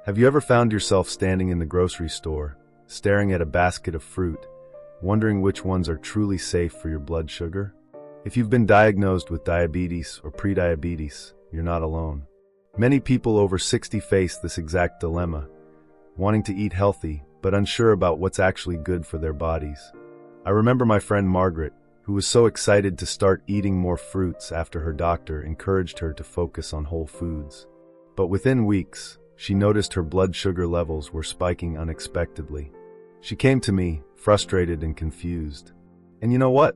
Have you ever found yourself standing in the grocery store, staring at a basket of fruit, wondering which ones are truly safe for your blood sugar? If you've been diagnosed with diabetes or prediabetes, you're not alone. Many people over 60 face this exact dilemma, wanting to eat healthy but unsure about what's actually good for their bodies. I remember my friend Margaret, who was so excited to start eating more fruits after her doctor encouraged her to focus on whole foods. But within weeks, she noticed her blood sugar levels were spiking unexpectedly. She came to me, frustrated and confused. And you know what?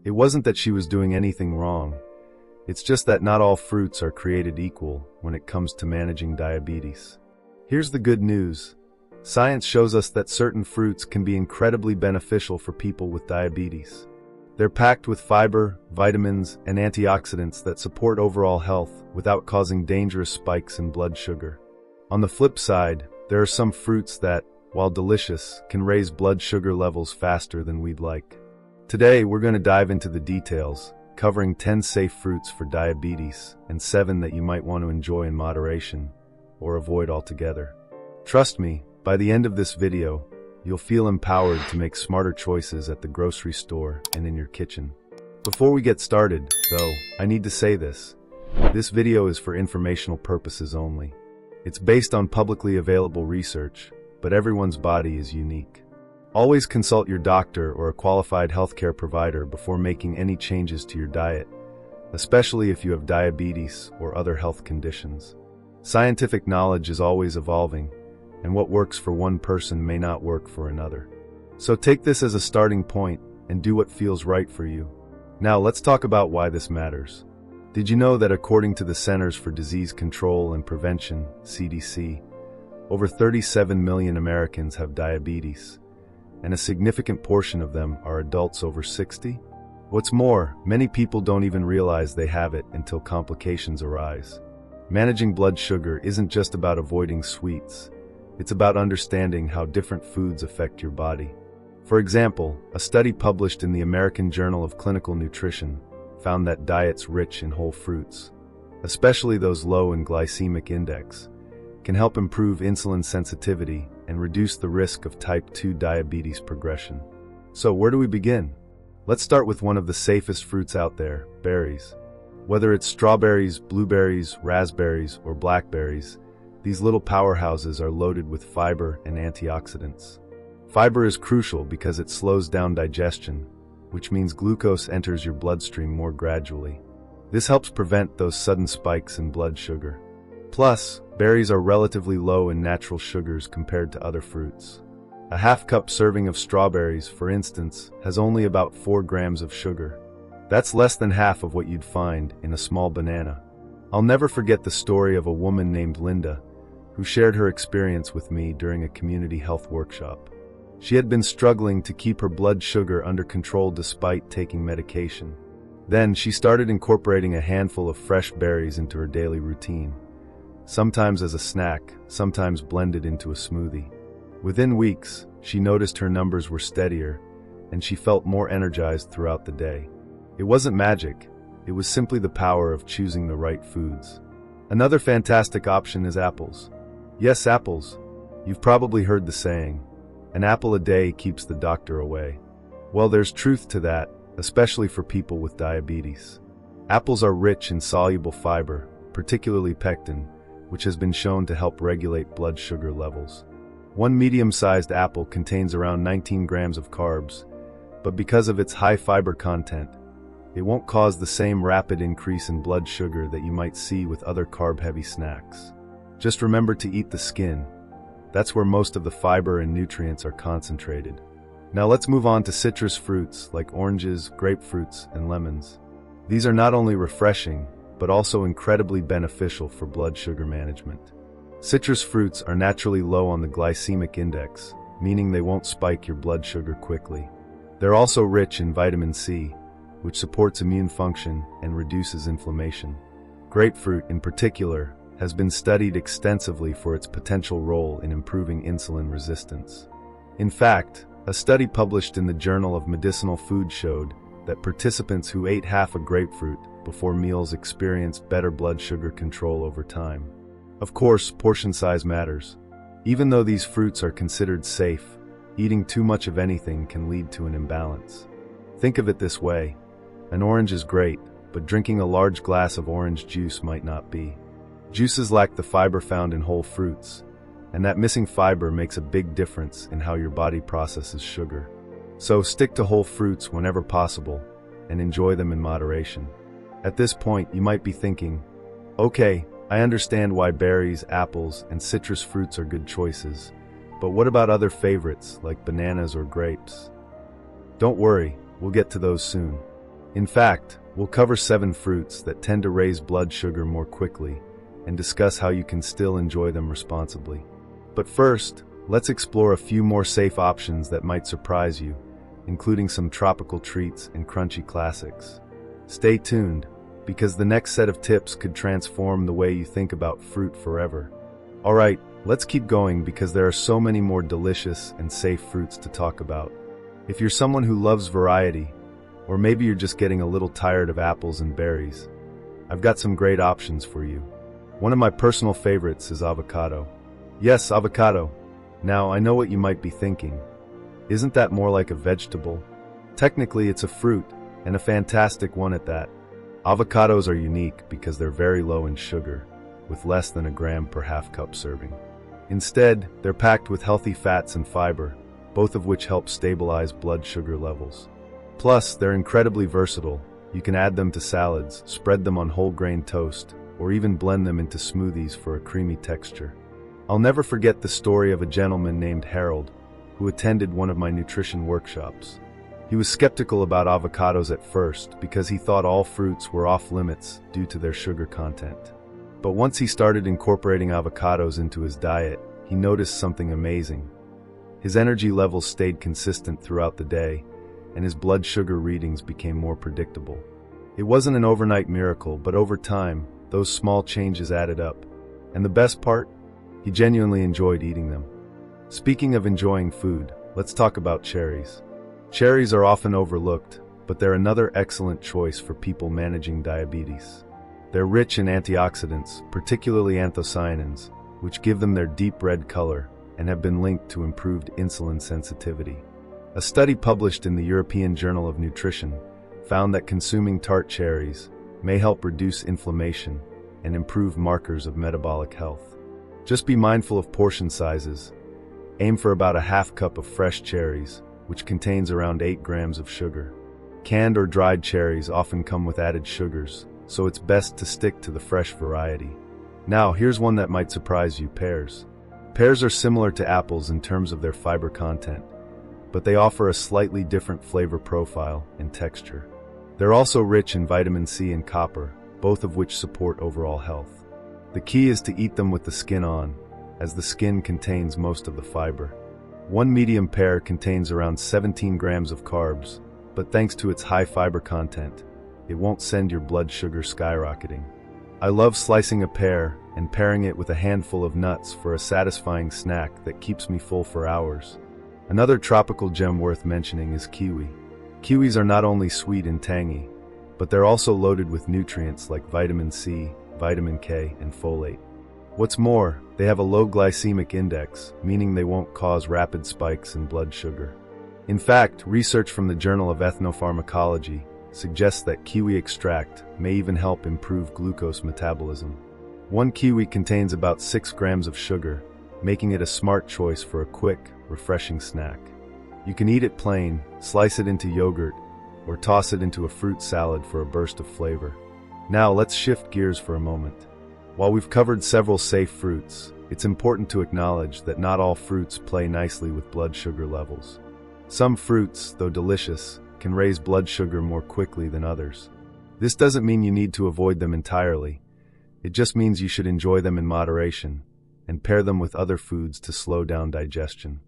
It wasn't that she was doing anything wrong. It's just that not all fruits are created equal when it comes to managing diabetes. Here's the good news. Science shows us that certain fruits can be incredibly beneficial for people with diabetes. They're packed with fiber, vitamins, and antioxidants that support overall health without causing dangerous spikes in blood sugar. On the flip side, there are some fruits that, while delicious, can raise blood sugar levels faster than we'd like. Today, we're going to dive into the details, covering 10 safe fruits for diabetes and 7 that you might want to enjoy in moderation or avoid altogether. Trust me, by the end of this video, you'll feel empowered to make smarter choices at the grocery store and in your kitchen. Before we get started, though, I need to say this. This video is for informational purposes only. It's based on publicly available research, but everyone's body is unique. Always consult your doctor or a qualified healthcare provider before making any changes to your diet, especially if you have diabetes or other health conditions. Scientific knowledge is always evolving, and what works for one person may not work for another. So take this as a starting point and do what feels right for you. Now let's talk about why this matters. Did you know that according to the Centers for Disease Control and Prevention, CDC, over 37 million Americans have diabetes, and a significant portion of them are adults over 60? What's more, many people don't even realize they have it until complications arise. Managing blood sugar isn't just about avoiding sweets. It's about understanding how different foods affect your body. For example, a study published in the American Journal of Clinical Nutrition found that diets rich in whole fruits, especially those low in glycemic index, can help improve insulin sensitivity and reduce the risk of type 2 diabetes progression. So where do we begin? Let's start with one of the safest fruits out there, berries. Whether it's strawberries, blueberries, raspberries, or blackberries, these little powerhouses are loaded with fiber and antioxidants. Fiber is crucial because it slows down digestion, which means glucose enters your bloodstream more gradually. This helps prevent those sudden spikes in blood sugar. Plus, berries are relatively low in natural sugars compared to other fruits. A half-cup serving of strawberries, for instance, has only about 4 grams of sugar. That's less than half of what you'd find in a small banana. I'll never forget the story of a woman named Linda, who shared her experience with me during a community health workshop. She had been struggling to keep her blood sugar under control despite taking medication. Then she started incorporating a handful of fresh berries into her daily routine, sometimes as a snack, sometimes blended into a smoothie. Within weeks, she noticed her numbers were steadier, and she felt more energized throughout the day. It wasn't magic, it was simply the power of choosing the right foods. Another fantastic option is apples. Yes, apples. You've probably heard the saying, an apple a day keeps the doctor away. Well, there's truth to that, especially for people with diabetes. Apples are rich in soluble fiber, particularly pectin, which has been shown to help regulate blood sugar levels. One medium-sized apple contains around 19 grams of carbs, but because of its high fiber content, it won't cause the same rapid increase in blood sugar that you might see with other carb-heavy snacks. Just remember to eat the skin. That's where most of the fiber and nutrients are concentrated. Now let's move on to citrus fruits like oranges, grapefruits, and lemons. These are not only refreshing, but also incredibly beneficial for blood sugar management. Citrus fruits are naturally low on the glycemic index, meaning they won't spike your blood sugar quickly. They're also rich in vitamin C, which supports immune function and reduces inflammation. Grapefruit, in particular, has been studied extensively for its potential role in improving insulin resistance. In fact, a study published in the Journal of Medicinal Food showed that participants who ate half a grapefruit before meals experienced better blood sugar control over time. Of course, portion size matters. Even though these fruits are considered safe, eating too much of anything can lead to an imbalance. Think of it this way: an orange is great, but drinking a large glass of orange juice might not be. Juices lack the fiber found in whole fruits, and that missing fiber makes a big difference in how your body processes sugar. So stick to whole fruits whenever possible, and enjoy them in moderation. At this point, you might be thinking, okay, I understand why berries, apples, and citrus fruits are good choices, but what about other favorites like bananas or grapes? Don't worry, we'll get to those soon. In fact, we'll cover 7 fruits that tend to raise blood sugar more quickly and discuss how you can still enjoy them responsibly. But first, let's explore a few more safe options that might surprise you, including some tropical treats and crunchy classics. Stay tuned, because the next set of tips could transform the way you think about fruit forever. Alright, let's keep going because there are so many more delicious and safe fruits to talk about. If you're someone who loves variety, or maybe you're just getting a little tired of apples and berries, I've got some great options for you. One of my personal favorites is avocado. Yes, avocado. Now, I know what you might be thinking. Isn't that more like a vegetable? Technically, it's a fruit, and a fantastic one at that. Avocados are unique because they're very low in sugar, with less than a gram per half-cup serving. Instead, they're packed with healthy fats and fiber, both of which help stabilize blood sugar levels. Plus, they're incredibly versatile. You can add them to salads, spread them on whole grain toast, or even blend them into smoothies for a creamy texture. I'll never forget the story of a gentleman named Harold, who attended one of my nutrition workshops. He was skeptical about avocados at first because he thought all fruits were off limits due to their sugar content. But once he started incorporating avocados into his diet, he noticed something amazing. His energy levels stayed consistent throughout the day, and his blood sugar readings became more predictable. It wasn't an overnight miracle, but over time, those small changes added up. And the best part? He genuinely enjoyed eating them. Speaking of enjoying food, let's talk about cherries. Cherries are often overlooked, but they're another excellent choice for people managing diabetes. They're rich in antioxidants, particularly anthocyanins, which give them their deep red color and have been linked to improved insulin sensitivity. A study published in the European Journal of Nutrition found that consuming tart cherries may help reduce inflammation and improve markers of metabolic health. Just be mindful of portion sizes. Aim for about a half cup of fresh cherries, which contains around 8 grams of sugar. Canned or dried cherries often come with added sugars, so it's best to stick to the fresh variety. Now, here's one that might surprise you: pears. Pears are similar to apples in terms of their fiber content, but they offer a slightly different flavor profile and texture. They're also rich in vitamin C and copper, both of which support overall health. The key is to eat them with the skin on, as the skin contains most of the fiber. One medium pear contains around 17 grams of carbs, but thanks to its high fiber content, it won't send your blood sugar skyrocketing. I love slicing a pear and pairing it with a handful of nuts for a satisfying snack that keeps me full for hours. Another tropical gem worth mentioning is kiwi. Kiwis are not only sweet and tangy, but they're also loaded with nutrients like vitamin C, vitamin K, and folate. What's more, they have a low glycemic index, meaning they won't cause rapid spikes in blood sugar. In fact, research from the Journal of Ethnopharmacology suggests that kiwi extract may even help improve glucose metabolism. One kiwi contains about 6 grams of sugar, making it a smart choice for a quick, refreshing snack. You can eat it plain, slice it into yogurt, or toss it into a fruit salad for a burst of flavor. Now let's shift gears for a moment. While we've covered several safe fruits, it's important to acknowledge that not all fruits play nicely with blood sugar levels. Some fruits, though delicious, can raise blood sugar more quickly than others. This doesn't mean you need to avoid them entirely. It just means you should enjoy them in moderation and pair them with other foods to slow down digestion.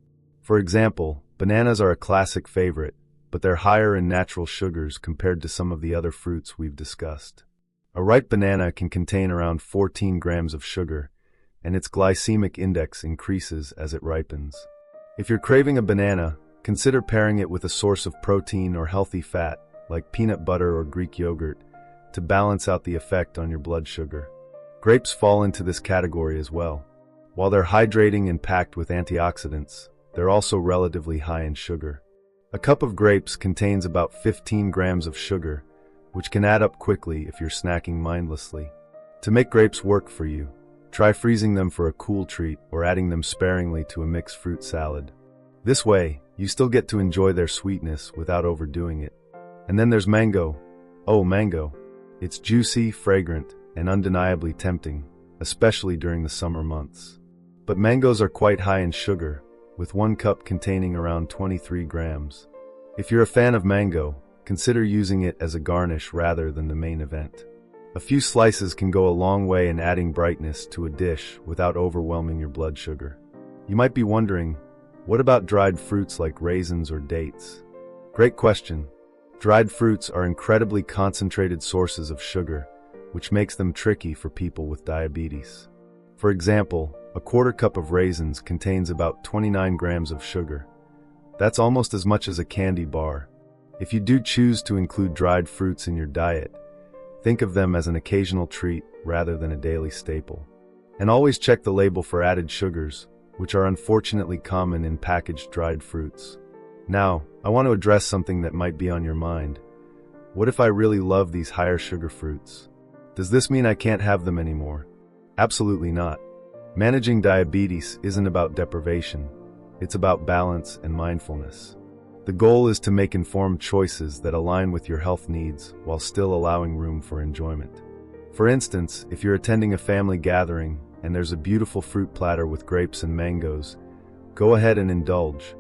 For example, bananas are a classic favorite, but they're higher in natural sugars compared to some of the other fruits we've discussed. A ripe banana can contain around 14 grams of sugar, and its glycemic index increases as it ripens. If you're craving a banana, consider pairing it with a source of protein or healthy fat, like peanut butter or Greek yogurt, to balance out the effect on your blood sugar. Grapes fall into this category as well. While they're hydrating and packed with antioxidants, they're also relatively high in sugar. A cup of grapes contains about 15 grams of sugar, which can add up quickly if you're snacking mindlessly. To make grapes work for you, try freezing them for a cool treat or adding them sparingly to a mixed fruit salad. This way, you still get to enjoy their sweetness without overdoing it. And then there's mango. Oh, mango. It's juicy, fragrant, and undeniably tempting, especially during the summer months. But mangoes are quite high in sugar, with 1 cup containing around 23 grams. If you're a fan of mango, consider using it as a garnish rather than the main event. A few slices can go a long way in adding brightness to a dish without overwhelming your blood sugar. You might be wondering, what about dried fruits like raisins or dates? Great question. Dried fruits are incredibly concentrated sources of sugar, which makes them tricky for people with diabetes. For example, a 1/4 cup of raisins contains about 29 grams of sugar. That's almost as much as a candy bar. If you do choose to include dried fruits in your diet, think of them as an occasional treat rather than a daily staple. And always check the label for added sugars, which are unfortunately common in packaged dried fruits. Now, I want to address something that might be on your mind. What if I really love these higher sugar fruits? Does this mean I can't have them anymore? Absolutely not. Managing diabetes isn't about deprivation. It's about balance and mindfulness. The goal is to make informed choices that align with your health needs while still allowing room for enjoyment. For instance, if you're attending a family gathering and there's a beautiful fruit platter with grapes and mangoes, go ahead and indulge.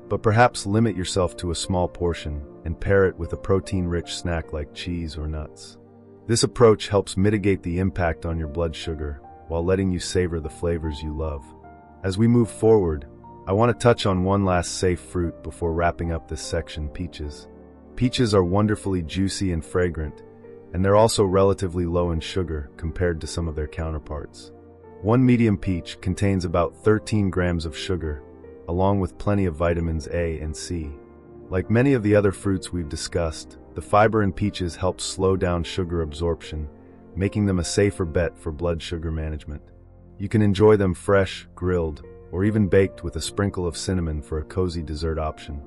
But perhaps limit yourself to a small portion and pair it with a protein-rich snack like cheese or nuts. This approach helps mitigate the impact on your blood sugar while letting you savor the flavors you love. As we move forward, I want to touch on one last safe fruit before wrapping up this section: peaches. Peaches are wonderfully juicy and fragrant, and they're also relatively low in sugar compared to some of their counterparts. 1 medium peach contains about 13 grams of sugar, along with plenty of vitamins A and C. Like many of the other fruits we've discussed, the fiber in peaches helps slow down sugar absorption, making them a safer bet for blood sugar management. You can enjoy them fresh, grilled, or even baked with a sprinkle of cinnamon for a cozy dessert option.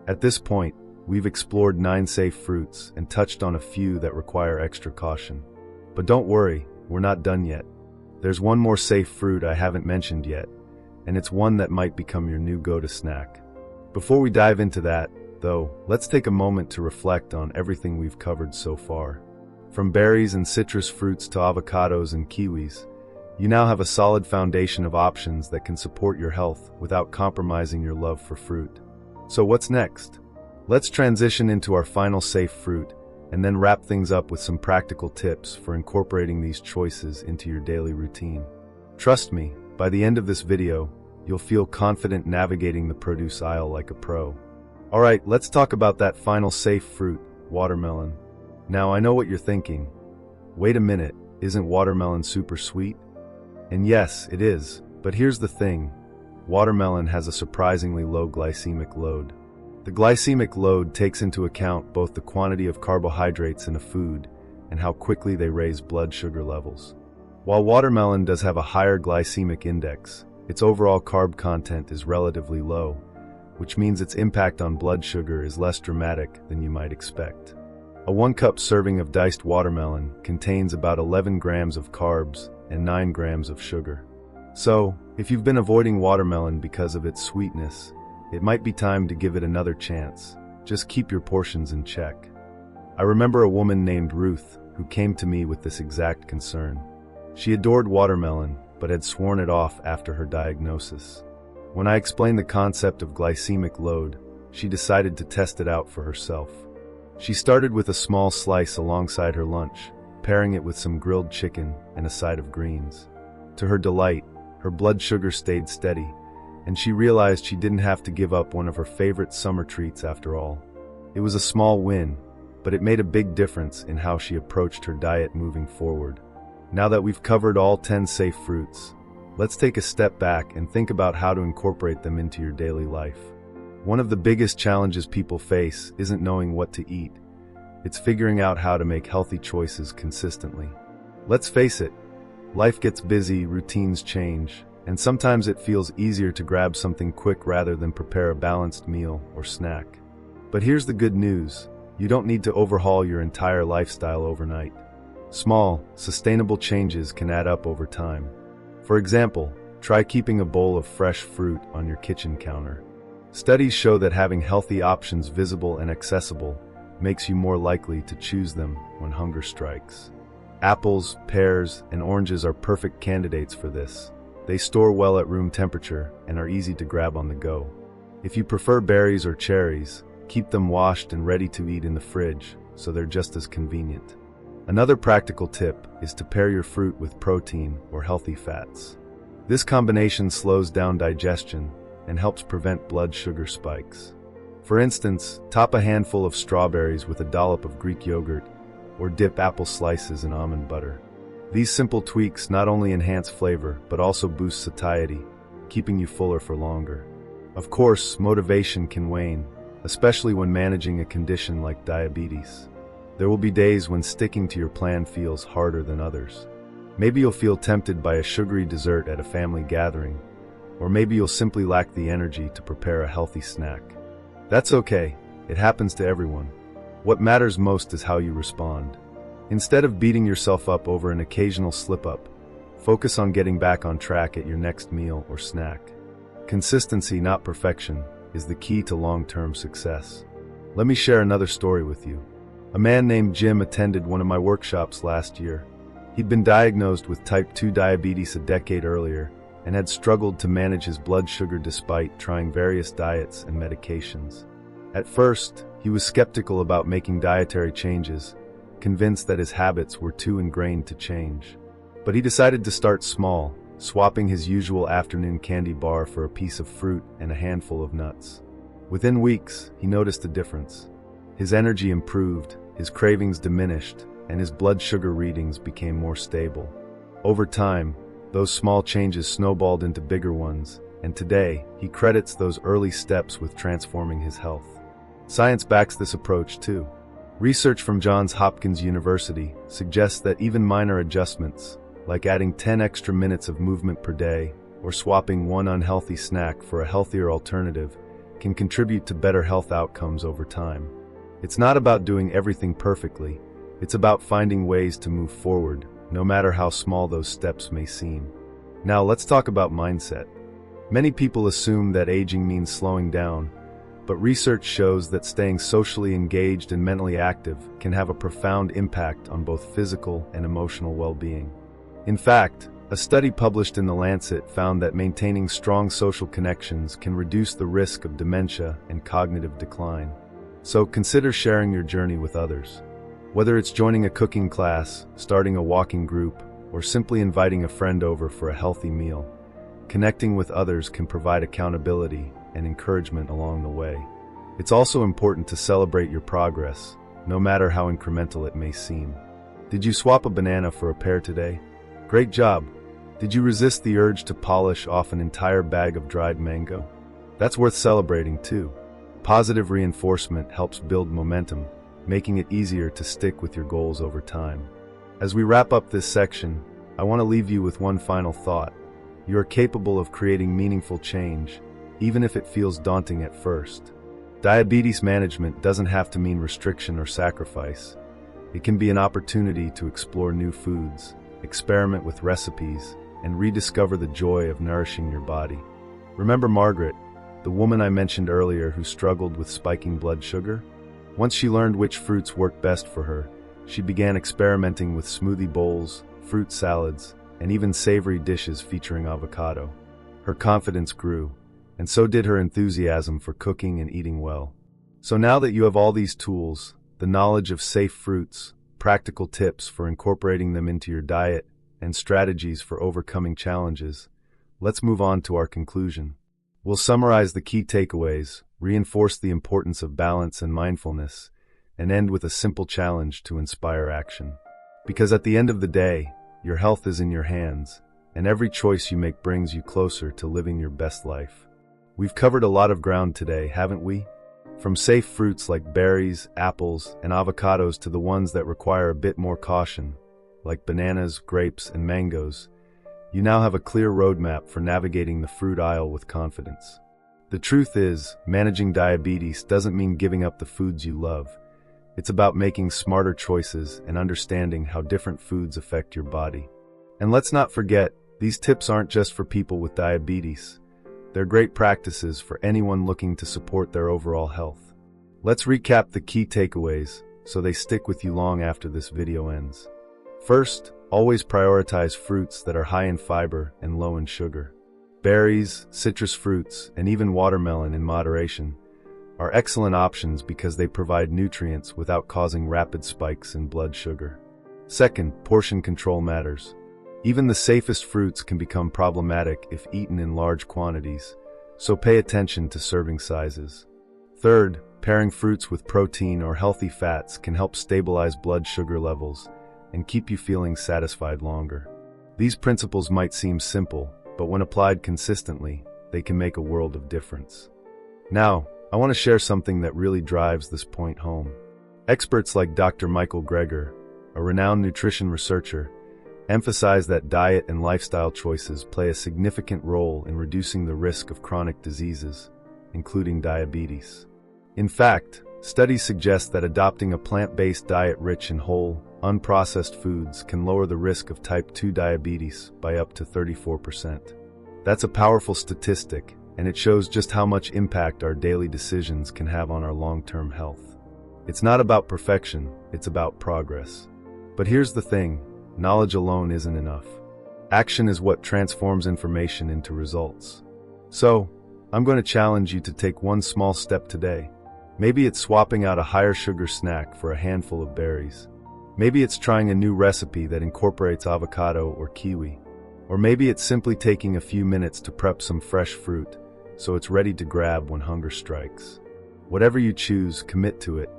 At this point, we've explored 9 safe fruits and touched on a few that require extra caution. But don't worry, we're not done yet. There's one more safe fruit I haven't mentioned yet, and it's one that might become your new go-to snack. Before we dive into that, though, let's take a moment to reflect on everything we've covered so far. From berries and citrus fruits to avocados and kiwis, you now have a solid foundation of options that can support your health without compromising your love for fruit. So what's next? Let's transition into our final safe fruit, and then wrap things up with some practical tips for incorporating these choices into your daily routine. Trust me, by the end of this video, you'll feel confident navigating the produce aisle like a pro. Alright, let's talk about that final safe fruit, watermelon. Now I know what you're thinking. Wait a minute, isn't watermelon super sweet? And yes, it is, but here's the thing. Watermelon has a surprisingly low glycemic load. The glycemic load takes into account both the quantity of carbohydrates in a food and how quickly they raise blood sugar levels. While watermelon does have a higher glycemic index, its overall carb content is relatively low, which means its impact on blood sugar is less dramatic than you might expect. A 1-cup serving of diced watermelon contains about 11 grams of carbs and 9 grams of sugar. So, if you've been avoiding watermelon because of its sweetness, it might be time to give it another chance. Just keep your portions in check. I remember a woman named Ruth who came to me with this exact concern. She adored watermelon, but had sworn it off after her diagnosis. When I explained the concept of glycemic load, she decided to test it out for herself. She started with a small slice alongside her lunch, pairing it with some grilled chicken and a side of greens. To her delight, her blood sugar stayed steady, and she realized she didn't have to give up one of her favorite summer treats after all. It was a small win, but it made a big difference in how she approached her diet moving forward. Now that we've covered all 10 safe fruits, let's take a step back and think about how to incorporate them into your daily life. One of the biggest challenges people face isn't knowing what to eat. It's figuring out how to make healthy choices consistently. Let's face it, life gets busy, routines change, and sometimes it feels easier to grab something quick rather than prepare a balanced meal or snack. But here's the good news: you don't need to overhaul your entire lifestyle overnight. Small, sustainable changes can add up over time. For example, try keeping a bowl of fresh fruit on your kitchen counter. Studies show that having healthy options visible and accessible makes you more likely to choose them when hunger strikes. Apples, pears, and oranges are perfect candidates for this. They store well at room temperature and are easy to grab on the go. If you prefer berries or cherries, keep them washed and ready to eat in the fridge, so they're just as convenient. Another practical tip is to pair your fruit with protein or healthy fats. This combination slows down digestion and helps prevent blood sugar spikes. For instance, top a handful of strawberries with a dollop of Greek yogurt, or dip apple slices in almond butter. These simple tweaks not only enhance flavor, but also boost satiety, keeping you fuller for longer. Of course, motivation can wane, especially when managing a condition like diabetes. There will be days when sticking to your plan feels harder than others. Maybe you'll feel tempted by a sugary dessert at a family gathering, or maybe you'll simply lack the energy to prepare a healthy snack. That's okay, it happens to everyone. What matters most is how you respond. Instead of beating yourself up over an occasional slip-up, focus on getting back on track at your next meal or snack. Consistency, not perfection, is the key to long-term success. Let me share another story with you. A man named Jim attended one of my workshops last year. He'd been diagnosed with type 2 diabetes a decade earlier and had struggled to manage his blood sugar despite trying various diets and medications. At first, he was skeptical about making dietary changes, convinced that his habits were too ingrained to change. But he decided to start small, swapping his usual afternoon candy bar for a piece of fruit and a handful of nuts. Within weeks, he noticed a difference. His energy improved, his cravings diminished, and his blood sugar readings became more stable. Over time, those small changes snowballed into bigger ones, and today, he credits those early steps with transforming his health. Science backs this approach too. Research from Johns Hopkins University suggests that even minor adjustments, like adding 10 extra minutes of movement per day or swapping one unhealthy snack for a healthier alternative, can contribute to better health outcomes over time. It's not about doing everything perfectly, it's about finding ways to move forward, no matter how small those steps may seem. Now let's talk about mindset. Many people assume that aging means slowing down, but research shows that staying socially engaged and mentally active can have a profound impact on both physical and emotional well-being. In fact, a study published in The Lancet found that maintaining strong social connections can reduce the risk of dementia and cognitive decline. So consider sharing your journey with others. Whether it's joining a cooking class, starting a walking group, or simply inviting a friend over for a healthy meal, connecting with others can provide accountability and encouragement along the way. It's also important to celebrate your progress, no matter how incremental it may seem. Did you swap a banana for a pear today? Great job! Did you resist the urge to polish off an entire bag of dried mango? That's worth celebrating too. Positive reinforcement helps build momentum, making it easier to stick with your goals over time. As we wrap up this section, I want to leave you with one final thought. You are capable of creating meaningful change, even if it feels daunting at first. Diabetes management doesn't have to mean restriction or sacrifice. It can be an opportunity to explore new foods, experiment with recipes, and rediscover the joy of nourishing your body. Remember Margaret, the woman I mentioned earlier who struggled with spiking blood sugar? Once she learned which fruits worked best for her, she began experimenting with smoothie bowls, fruit salads, and even savory dishes featuring avocado. Her confidence grew, and so did her enthusiasm for cooking and eating well. So now that you have all these tools, the knowledge of safe fruits, practical tips for incorporating them into your diet, and strategies for overcoming challenges, let's move on to our conclusion. We'll summarize the key takeaways, reinforce the importance of balance and mindfulness, and end with a simple challenge to inspire action. Because at the end of the day, your health is in your hands, and every choice you make brings you closer to living your best life. We've covered a lot of ground today, haven't we? From safe fruits like berries, apples, and avocados to the ones that require a bit more caution, like bananas, grapes, and mangoes. You now have a clear roadmap for navigating the fruit aisle with confidence. The truth is, managing diabetes doesn't mean giving up the foods you love. It's about making smarter choices and understanding how different foods affect your body. And let's not forget, these tips aren't just for people with diabetes. They're great practices for anyone looking to support their overall health. Let's recap the key takeaways so they stick with you long after this video ends. First, always prioritize fruits that are high in fiber and low in sugar. Berries, citrus fruits, and even watermelon in moderation are excellent options because they provide nutrients without causing rapid spikes in blood sugar. Second, portion control matters. Even the safest fruits can become problematic if eaten in large quantities, so pay attention to serving sizes. Third, pairing fruits with protein or healthy fats can help stabilize blood sugar levels and keep you feeling satisfied longer. These principles might seem simple, but when applied consistently, they can make a world of difference. Now, I want to share something that really drives this point home. Experts like Dr. Michael Greger, a renowned nutrition researcher, emphasize that diet and lifestyle choices play a significant role in reducing the risk of chronic diseases, including diabetes. In fact, studies suggest that adopting a plant-based diet rich in whole, unprocessed foods can lower the risk of type 2 diabetes by up to 34%. That's a powerful statistic, and it shows just how much impact our daily decisions can have on our long-term health. It's not about perfection, it's about progress. But here's the thing, knowledge alone isn't enough. Action is what transforms information into results. So, I'm going to challenge you to take one small step today. Maybe it's swapping out a higher sugar snack for a handful of berries. Maybe it's trying a new recipe that incorporates avocado or kiwi. Or maybe it's simply taking a few minutes to prep some fresh fruit, so it's ready to grab when hunger strikes. Whatever you choose, commit to it,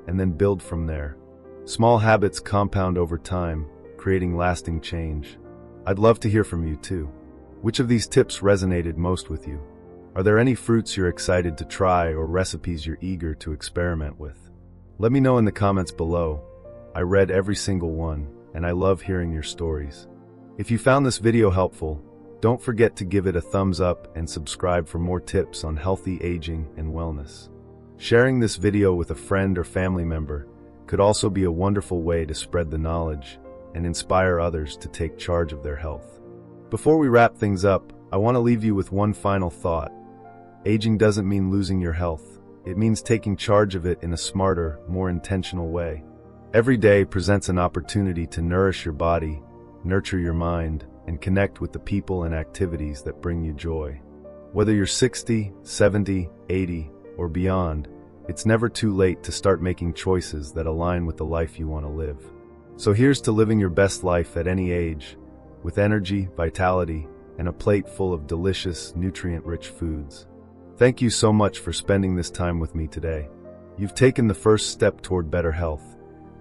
and then build from there. Small habits compound over time, creating lasting change. I'd love to hear from you too. Which of these tips resonated most with you? Are there any fruits you're excited to try or recipes you're eager to experiment with? Let me know in the comments below. I read every single one, and I love hearing your stories. If you found this video helpful, don't forget to give it a thumbs up and subscribe for more tips on healthy aging and wellness. Sharing this video with a friend or family member could also be a wonderful way to spread the knowledge and inspire others to take charge of their health. Before we wrap things up, I want to leave you with one final thought. Aging doesn't mean losing your health. It means taking charge of it in a smarter, more intentional way. Every day presents an opportunity to nourish your body, nurture your mind, and connect with the people and activities that bring you joy. Whether you're 60, 70, 80, or beyond, it's never too late to start making choices that align with the life you want to live. So here's to living your best life at any age, with energy, vitality, and a plate full of delicious, nutrient-rich foods. Thank you so much for spending this time with me today. You've taken the first step toward better health,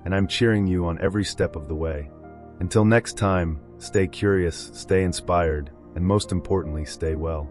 and I'm cheering you on every step of the way. Until next time, stay curious, stay inspired, and most importantly, stay well.